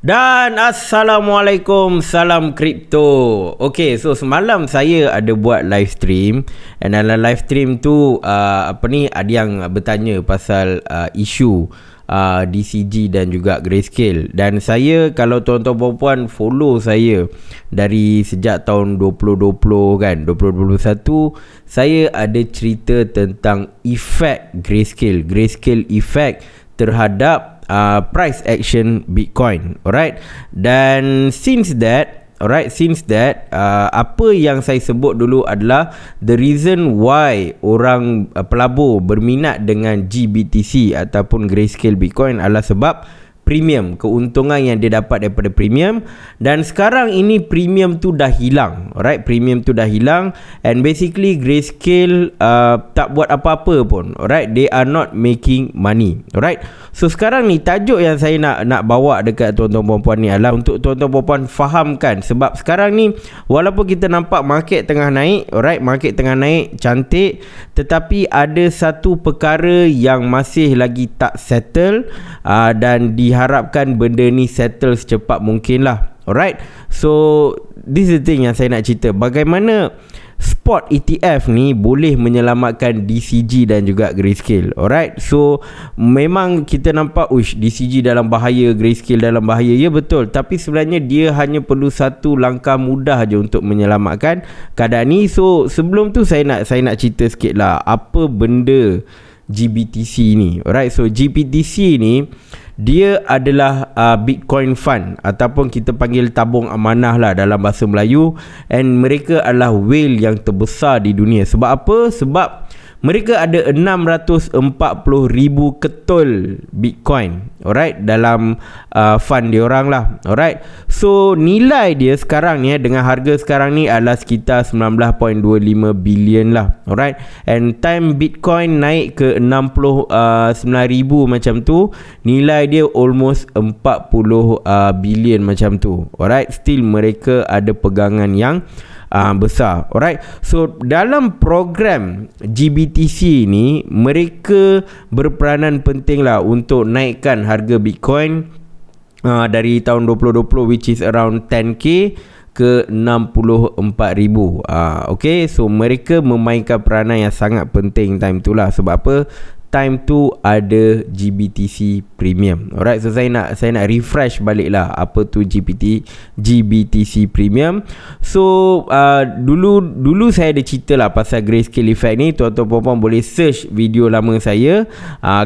Dan Assalamualaikum, salam kripto. Okay, so semalam saya ada buat live stream. And dalam live stream tu ada yang bertanya pasal isu DCG dan juga Grayscale. Dan saya, kalau tuan-tuan puan-puan follow saya dari sejak tahun 2020 kan, 2021, saya ada cerita tentang efek Grayscale effect terhadap price action Bitcoin. Alright. Dan since that apa yang saya sebut dulu adalah the reason why orang pelabur berminat dengan GBTC ataupun Grayscale Bitcoin adalah sebab premium, keuntungan yang dia dapat daripada premium. Dan sekarang ini premium tu dah hilang. Alright, premium tu dah hilang. And basically Grayscale tak buat apa-apa pun. Alright, they are not making money. Alright, so sekarang ni tajuk yang saya nak bawa dekat tuan-tuan puan-puan ni adalah untuk tuan-tuan puan-puan fahamkan. Sebab sekarang ni walaupun kita nampak market tengah naik, alright, market tengah naik cantik, tetapi ada satu perkara yang masih lagi tak settle, dan diharapkan benda ni settle secepat mungkin lah. Alright, so this is the thing yang saya nak cerita. Bagaimana spot ETF ni boleh menyelamatkan DCG dan juga Grayscale. Alright, so memang kita nampak DCG dalam bahaya, Grayscale dalam bahaya. Ya betul, tapi sebenarnya dia hanya perlu satu langkah mudah je untuk menyelamatkan keadaan ni. So sebelum tu saya nak cerita sikit lah apa benda GBTC ni. Alright, so GBTC ni dia adalah Bitcoin Fund ataupun kita panggil tabung amanah lah dalam bahasa Melayu. And mereka adalah whale yang terbesar di dunia. Sebab apa? Sebab mereka ada 640,000 ketul Bitcoin, alright, dalam fund dia orang lah. Alright, so nilai dia sekarang ni dengan harga sekarang ni adalah sekitar 19.25 bilion lah. Alright, and time Bitcoin naik ke 69,000 macam tu, nilai dia almost 40 bilion macam tu. Alright, still mereka ada pegangan yang besar. Alright, so dalam program GBTC ni mereka berperanan penting lah untuk naikkan harga Bitcoin dari tahun 2020 which is around 10k ke 64,000. Okay, so mereka memainkan peranan yang sangat penting time tu lah. Sebab apa? Time tu ada GBTC Premium. Alright, so saya nak refresh balik lah apa tu GBTC Premium. So dulu saya ada cerita lah pasal Grayscale effect ni. Tuan-tuan puan-puan boleh search video lama saya.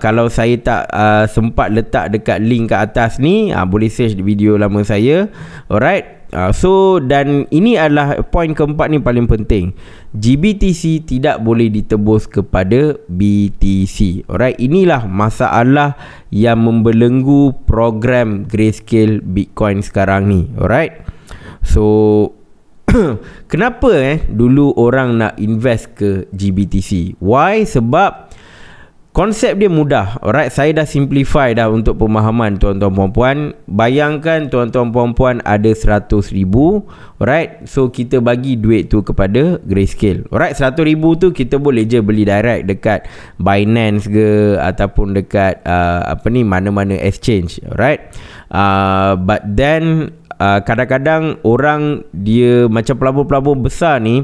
Kalau saya tak sempat letak dekat link kat atas ni, boleh search video lama saya. Alright, so dan ini adalah poin keempat ni paling penting. GBTC tidak boleh ditebus kepada BTC. Alright, inilah masalah yang membelenggu program Grayscale Bitcoin sekarang ni. Alright, so kenapa dulu orang nak invest ke GBTC? Why? Sebab konsep dia mudah. Alright, saya dah simplify dah untuk pemahaman tuan-tuan puan-puan. Bayangkan tuan-tuan puan-puan ada 100,000. Alright, so kita bagi duit tu kepada Grayscale. Alright, 100,000 tu kita boleh je beli direct dekat Binance ke ataupun dekat mana-mana exchange. Alright, but then kadang-kadang orang dia macam pelabur-pelabur besar ni,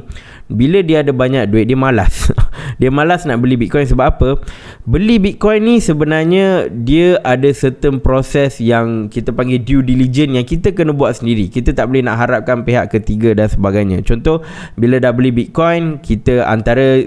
bila dia ada banyak duit dia malas. Dia malas nak beli Bitcoin. Sebab apa? Beli Bitcoin ni sebenarnya dia ada certain proses yang kita panggil due diligence yang kita kena buat sendiri. Kita tak boleh nak harapkan pihak ketiga dan sebagainya. Contoh, bila dah beli Bitcoin, kita antara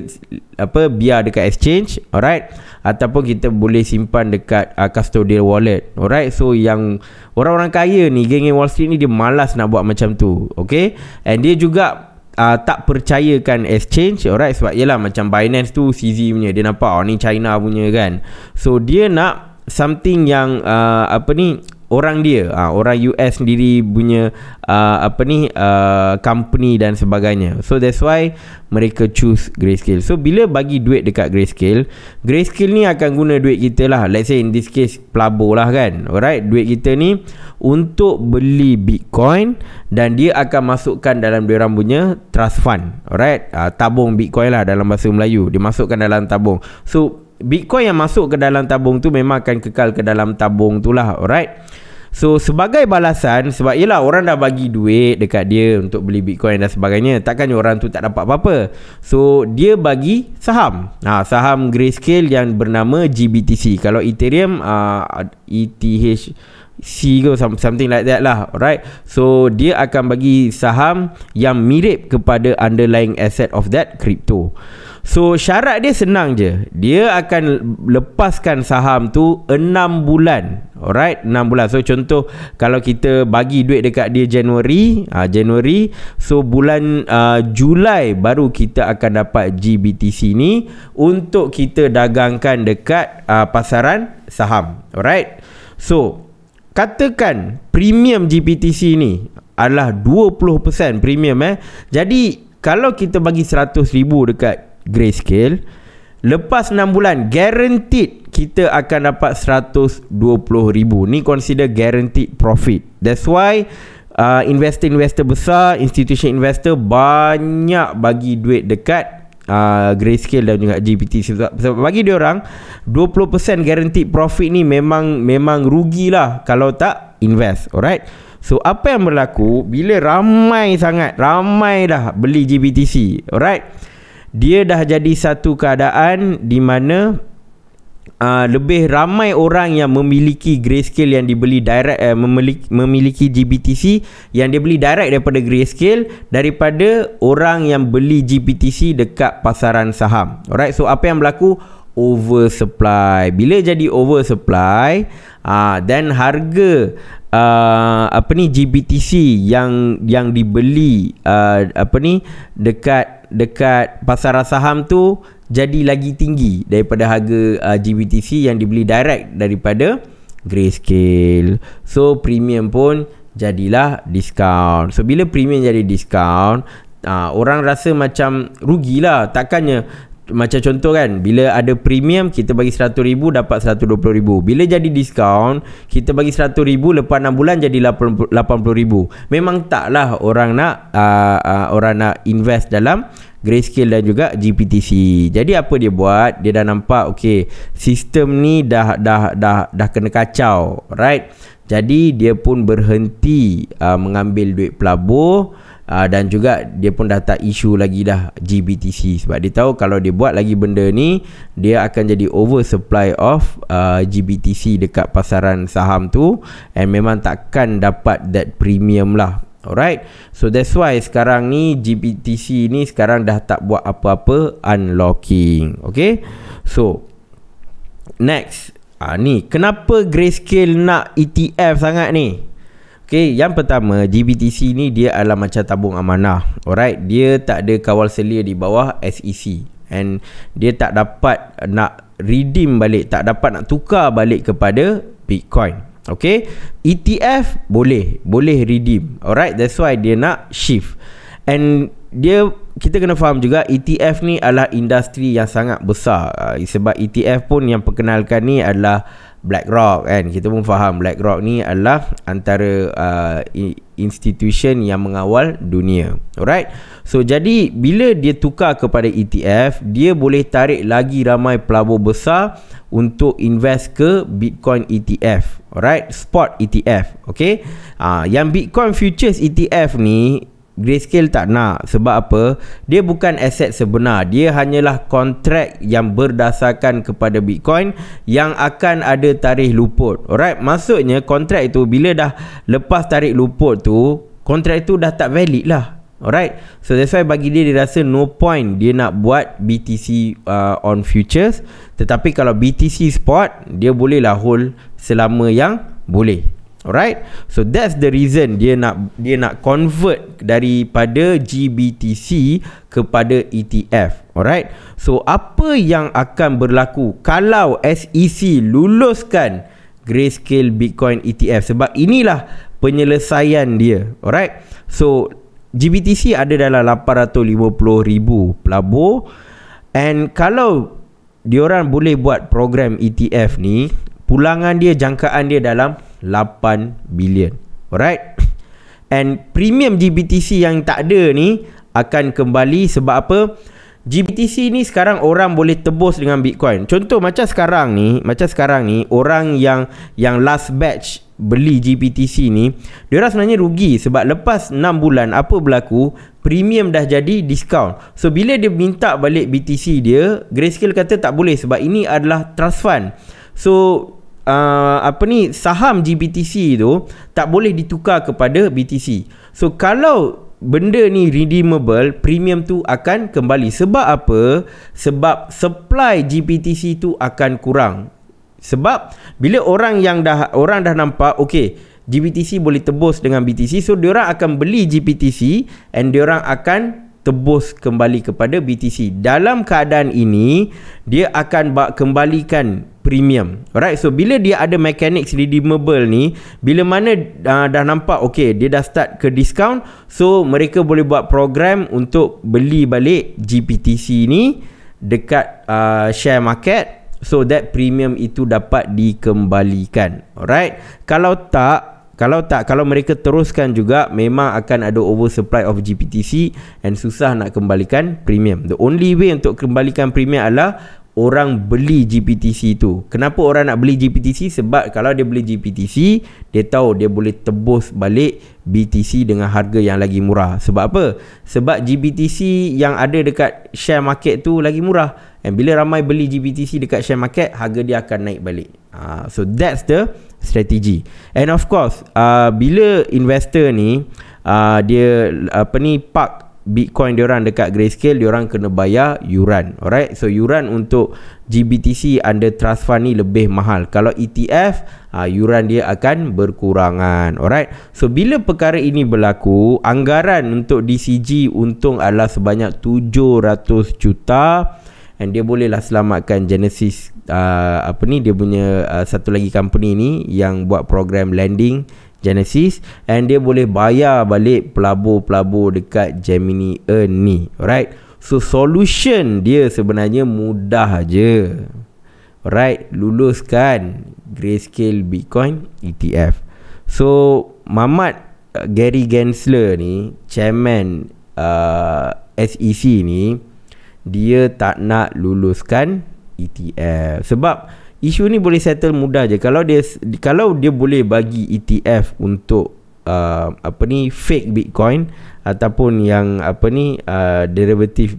biar dekat exchange, alright, ataupun kita boleh simpan dekat custodial wallet. Alright, so yang orang-orang kaya ni, geng Wall Street ni, dia malas nak buat macam tu. Okay, and dia juga tak percayakan exchange. Alright, sebab yelah macam Binance tu CZ punya, dia nampak ni China punya kan. So dia nak something yang orang dia, orang US sendiri punya company dan sebagainya. So that's why mereka choose Grayscale. So bila bagi duit dekat Grayscale, Grayscale ni akan guna duit kita lah. Let's say in this case pelabur lah kan. Alright, duit kita ni untuk beli Bitcoin dan dia akan masukkan dalam diorang punya trust fund. Alright, tabung Bitcoin lah dalam bahasa Melayu. Dia masukkan dalam tabung. So Bitcoin yang masuk ke dalam tabung tu memang akan kekal ke dalam tabung tu lah. Alright, So sebagai balasan, sebab yelah orang dah bagi duit dekat dia untuk beli Bitcoin dan sebagainya, takkan orang tu tak dapat apa-apa. So dia bagi saham, saham Grayscale yang bernama GBTC. Kalau Ethereum ETHC ke something like that lah. Alright, so dia akan bagi saham yang mirip kepada underlying asset of that crypto. So syarat dia senang je. Dia akan lepaskan saham tu 6 bulan. Alright, 6 bulan. So contoh kalau kita bagi duit dekat dia Januari, so bulan Julai baru kita akan dapat GBTC ni untuk kita dagangkan dekat pasaran saham. Alright. So katakan premium GBTC ni adalah 20% premium Jadi kalau kita bagi 100,000 dekat Grayscale, lepas 6 bulan guaranteed kita akan dapat 120,000. Ni consider guaranteed profit. That's why investor besar, institution investor banyak bagi duit dekat Grayscale dan juga GBTC. Sebab bagi dia orang 20% guaranteed profit ni memang rugilah kalau tak invest. Alright. So apa yang berlaku bila ramai dah beli GBTC, alright, dia dah jadi satu keadaan di mana lebih ramai orang yang memiliki Grayscale yang dibeli direct, memiliki GBTC yang dia beli direct daripada Grayscale daripada orang yang beli GBTC dekat pasaran saham. Alright, so apa yang berlaku? Oversupply. Bila jadi oversupply, dan harga GBTC yang dibeli dekat pasaran saham tu jadi lagi tinggi daripada harga GBTC yang dibeli direct daripada Grayscale. So premium pun jadilah diskaun. So bila premium jadi diskaun, orang rasa macam rugilah. Takkannya macam contoh kan, bila ada premium kita bagi 100,000 dapat 120,000. Bila jadi diskaun kita bagi 100,000 lepas 6 bulan jadi 80,000. Memang taklah orang nak invest dalam Grayscale dan juga GBTC. Jadi apa dia buat? Dia dah nampak okey, sistem ni dah kena kacau, right? Jadi dia pun berhenti mengambil duit pelabur. Dan juga dia pun dah tak isu lagi dah GBTC, sebab dia tahu kalau dia buat lagi benda ni dia akan jadi oversupply of GBTC dekat pasaran saham tu, and memang takkan dapat that premium lah. Alright, so that's why sekarang ni GBTC ni sekarang dah tak buat apa-apa unlocking. Okay, so next, ni kenapa Grayscale nak ETF sangat ni? Okay, yang pertama, GBTC ni dia adalah macam tabung amanah. Alright, dia tak ada kawal selia di bawah SEC, and dia tak dapat nak redeem balik, tak dapat nak tukar balik kepada Bitcoin. Okay, ETF boleh redeem. Alright, that's why dia nak shift. And kita kena faham juga ETF ni adalah industri yang sangat besar. Sebab ETF pun yang perkenalkan ni adalah BlackRock kan. Kita pun faham BlackRock ni adalah antara institution yang mengawal dunia. Alright, so jadi bila dia tukar kepada ETF, dia boleh tarik lagi ramai pelabur besar untuk invest ke Bitcoin ETF. Alright, spot ETF. Okay, yang Bitcoin futures ETF ni Grayscale tak nak. Sebab apa? Dia bukan aset sebenar. Dia hanyalah kontrak yang berdasarkan kepada Bitcoin yang akan ada tarikh luput. Alright, maksudnya kontrak itu bila dah lepas tarikh luput tu, kontrak itu dah tak valid lah. Alright, so that's why bagi dia rasa no point dia nak buat BTC on futures. Tetapi kalau BTC spot, dia bolehlah hold selama yang boleh. Alright, so that's the reason dia nak convert daripada GBTC kepada ETF. Alright, so apa yang akan berlaku kalau SEC luluskan Grayscale Bitcoin ETF? Sebab inilah penyelesaian dia. Alright, so GBTC ada dalam 850,000 pelabur, and kalau diorang boleh buat program ETF ni, pulangan dia, jangkaan dia dalam 8 bilion. Alright, and premium GBTC yang tak ada ni akan kembali. Sebab apa? GBTC ni sekarang orang boleh tebus dengan Bitcoin. Contoh macam sekarang ni orang yang last batch beli GBTC ni, diorang sebenarnya rugi sebab lepas 6 bulan apa berlaku, premium dah jadi diskaun. So bila dia minta balik BTC dia, Grayscale kata tak boleh sebab ini adalah trust fund. So saham GBTC tu tak boleh ditukar kepada BTC. So kalau benda ni redeemable, premium tu akan kembali. Sebab apa? Sebab supply GBTC tu akan kurang. Sebab bila orang dah nampak okey, GBTC boleh tebus dengan BTC, so diorang akan beli GBTC and diorang akan tebus kembali kepada BTC. Dalam keadaan ini dia akan kembalikan premium. Alright, so bila dia ada mechanics redeemable ni, bila mana dah nampak okey, dia dah start ke discount, so mereka boleh buat program untuk beli balik GBTC ni dekat share market, so that premium itu dapat dikembalikan. Alright, kalau mereka teruskan juga, memang akan ada oversupply of GBTC and susah nak kembalikan premium. The only way untuk kembalikan premium adalah orang beli GBTC tu. Kenapa orang nak beli GBTC? Sebab kalau dia beli GBTC, dia tahu dia boleh tebus balik BTC dengan harga yang lagi murah. Sebab apa? Sebab GBTC yang ada dekat share market tu lagi murah. And bila ramai beli GBTC dekat share market, harga dia akan naik balik. So that's the strategy. And of course, bila investor ni dia park Bitcoin diorang dekat Grayscale, diorang kena bayar yuran. Alright, so yuran untuk GBTC under trust fund ni lebih mahal. Kalau ETF, yuran dia akan berkurangan. Alright, so bila perkara ini berlaku, anggaran untuk DCG untung adalah sebanyak 700 juta. And dia bolehlah selamatkan Genesis, dia punya satu lagi company ni yang buat program lending, Genesis, and dia boleh bayar balik pelabur-pelabur dekat Gemini Earn ni. Alright, so solution dia sebenarnya mudah je. Alright, luluskan Grayscale Bitcoin ETF. So Mamat Gary Gensler ni, chairman SEC ni, dia tak nak luluskan ETF sebab isu ni boleh settle mudah je. Kalau dia boleh bagi ETF untuk fake Bitcoin ataupun yang derivative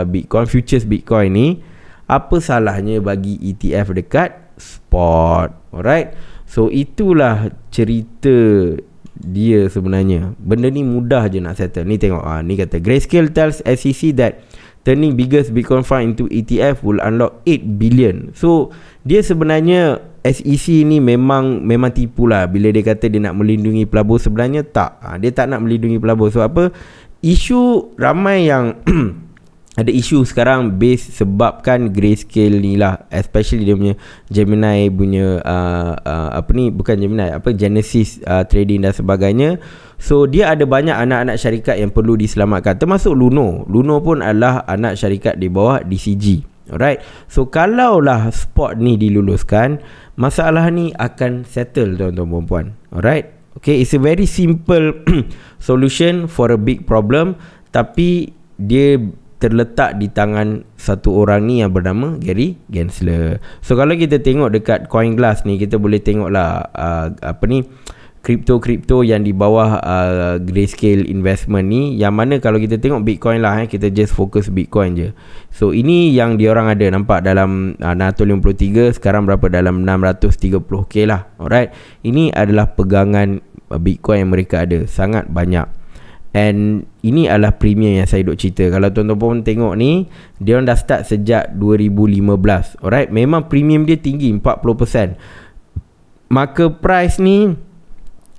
Bitcoin, futures Bitcoin ni, apa salahnya bagi ETF dekat spot? Alright, so itulah cerita dia sebenarnya. Benda ni mudah je nak settle. Ni tengok, ni kata Grayscale tells SEC that turning biggest Bitcoin fund into ETF will unlock 8 billion. So dia sebenarnya, SEC ni memang tipu lah bila dia kata dia nak melindungi pelabur. Sebenarnya tak, dia tak nak melindungi pelabur. So apa, isu ramai yang ada isu sekarang base sebabkan Grayscale ni lah, especially dia punya Gemini punya Genesis trading dan sebagainya. So dia ada banyak anak-anak syarikat yang perlu diselamatkan, termasuk Luno. Luno pun adalah anak syarikat di bawah DCG. Alright, so kalaulah spot ni diluluskan, masalah ni akan settle, tuan-tuan dan puan. Alright, okay, it's a very simple solution for a big problem, tapi dia terletak di tangan satu orang ni yang bernama Gary Gensler. So kalau kita tengok dekat CoinGlass ni, kita boleh tengoklah kripto yang di bawah Grayscale investment ni, yang mana kalau kita tengok Bitcoin lah, kita just fokus Bitcoin je. So ini yang diorang ada, nampak dalam 653, sekarang berapa, dalam 630k lah. Alright, ini adalah pegangan Bitcoin yang mereka ada, sangat banyak. And ini adalah premium yang saya duk cerita. Kalau tuan-tuan pun tengok ni, diorang dah start sejak 2015. Alright, memang premium dia tinggi, 40%. Market price ni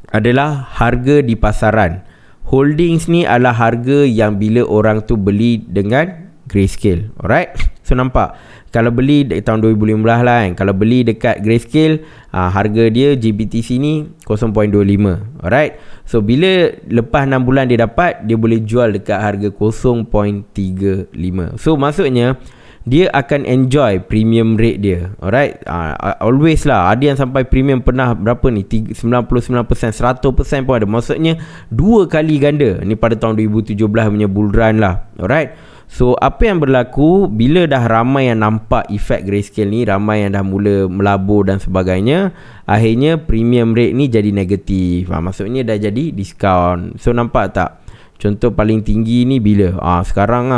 adalah harga di pasaran. Holdings ni adalah harga yang bila orang tu beli dengan Grayscale. Alright, so nampak, kalau beli tahun 2015 lah kan, kalau beli dekat Grayscale, harga dia GBTC ni 0.25. Alright, so bila lepas 6 bulan dia dapat, dia boleh jual dekat harga 0.35. So maksudnya dia akan enjoy premium rate dia. Alright, always lah, ada yang sampai premium pernah berapa ni, 99%, 100% pun ada. Maksudnya 2 kali ganda. Ni pada tahun 2017 punya bull run lah. Alright, So apa yang berlaku bila dah ramai yang nampak efek grayscale ni, ramai yang dah mula melabur dan sebagainya, akhirnya premium rate ni jadi negatif. Maksudnya dah jadi diskaun. So nampak tak? Contoh paling tinggi ni bila? Sekarang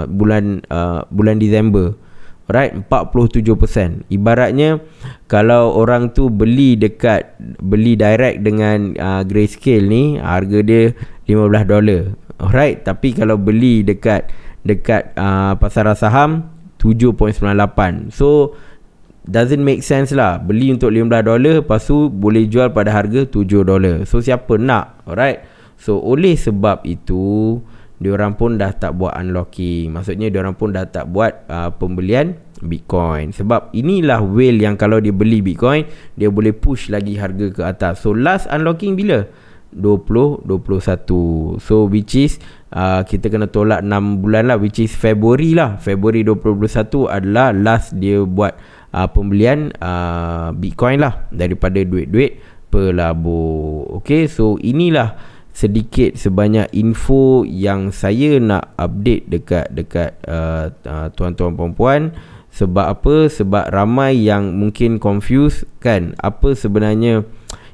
bulan Disember. Right, 47%. Ibaratnya kalau orang tu beli direct dengan grayscale ni, harga dia $15. Alright, tapi kalau beli dekat pasaran saham 7.98. So doesn't make sense lah. Beli untuk $15, lepas tu boleh jual pada harga $7. So siapa nak? Alright. So oleh sebab itu diorang pun dah tak buat unlocking. Maksudnya diorang pun dah tak buat pembelian Bitcoin. Sebab inilah whale yang kalau dia beli Bitcoin, dia boleh push lagi harga ke atas. So last unlocking bila? 2021. So which is kita kena tolak 6 bulan lah, which is February lah. February 2021 adalah last dia buat pembelian Bitcoin lah daripada duit-duit pelabur. Okay, so inilah sedikit sebanyak info yang saya nak update dekat tuan-tuan puan-puan. Sebab apa? Sebab ramai yang mungkin confused kan, apa sebenarnya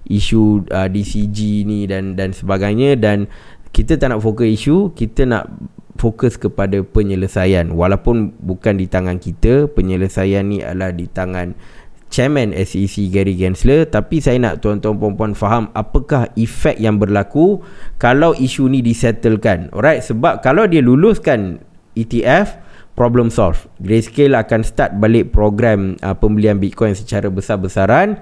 isu DCG ni dan sebagainya, dan kita tak nak fokus isu, kita nak fokus kepada penyelesaian. Walaupun bukan di tangan kita, penyelesaian ni adalah di tangan Chairman SEC Gary Gensler, tapi saya nak tuan-tuan puan-puan faham apakah efek yang berlaku kalau isu ni disettlekan. Alright, sebab kalau dia luluskan ETF, problem solve. Grayscale akan start balik program pembelian Bitcoin secara besar-besaran,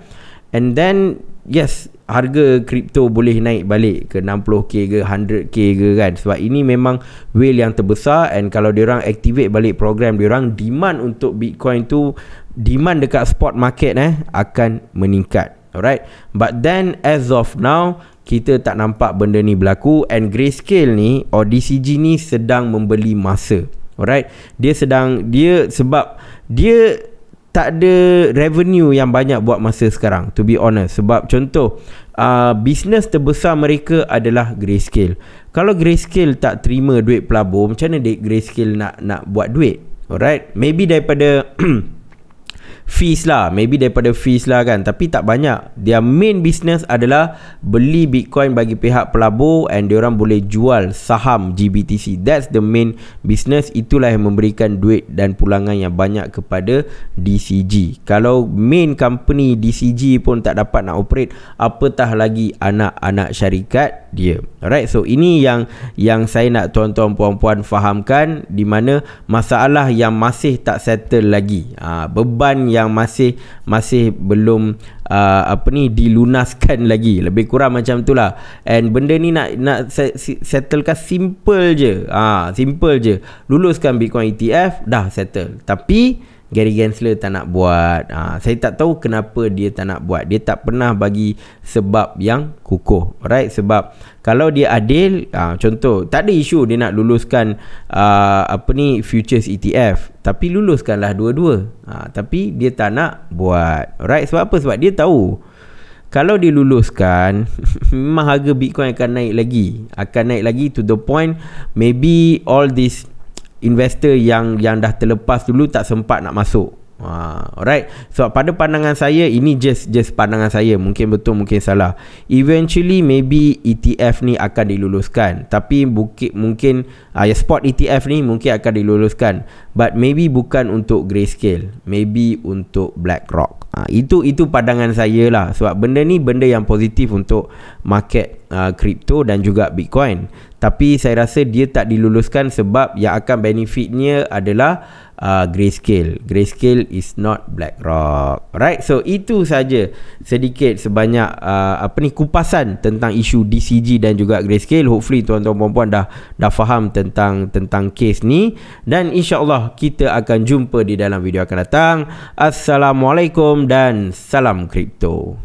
and then yes, harga kripto boleh naik balik ke 60k ke 100k ke kan. Sebab ini memang whale yang terbesar, and kalau diorang activate balik program diorang, demand untuk Bitcoin tu, demand dekat spot market akan meningkat. Alright, but then as of now kita tak nampak benda ni berlaku, and Grayscale ni or DCG ni sedang membeli masa. Alright, sebab dia tak ada revenue yang banyak buat masa sekarang, to be honest. Sebab contoh bisnes terbesar mereka adalah Grayscale. Kalau Grayscale tak terima duit pelabur, macam mana Grayscale nak buat duit? Alright, maybe daripada fees lah kan, tapi tak banyak. Their main business adalah beli Bitcoin bagi pihak pelabur, and diorang boleh jual saham GBTC. That's the main business. Itulah yang memberikan duit dan pulangan yang banyak kepada DCG. Kalau main company DCG pun tak dapat nak operate, apatah lagi anak-anak syarikat dia. Alright, so ini yang saya nak tuan-tuan puan-puan fahamkan, di mana masalah yang masih tak settle lagi, beban yang masih belum dilunaskan lagi. Lebih kurang macam itulah. And benda ni nak settlekan simple je. Luluskan Bitcoin ETF, dah settle. Tapi Gary Gensler tak nak buat. Saya tak tahu kenapa dia tak nak buat. Dia tak pernah bagi sebab yang kukuh. Alright, sebab kalau dia adil, contoh tak ada isu dia nak luluskan futures ETF, tapi luluskanlah dua-dua. Tapi dia tak nak buat. Alright, sebab apa? Sebab dia tahu kalau dia luluskan memang harga Bitcoin akan naik lagi to the point maybe all this investor yang dah terlepas dulu tak sempat nak masuk. Alright, so pada pandangan saya, ini just pandangan saya, mungkin betul mungkin salah. Eventually maybe ETF ni akan diluluskan, tapi mungkin spot ETF ni mungkin akan diluluskan, but maybe bukan untuk Grayscale, maybe untuk BlackRock. Itu pandangan saya lah. Sebab benda ni benda yang positif untuk market kripto dan juga Bitcoin. Tapi saya rasa dia tak diluluskan sebab yang akan benefitnya adalah Grayscale. Grayscale is not BlackRock. Right, so itu saja sedikit sebanyak kupasan tentang isu DCG dan juga Grayscale. Hopefully tuan-tuan puan-puan dah faham tentang case ni, dan insya-Allah kita akan jumpa di dalam video akan datang. Assalamualaikum dan salam kripto.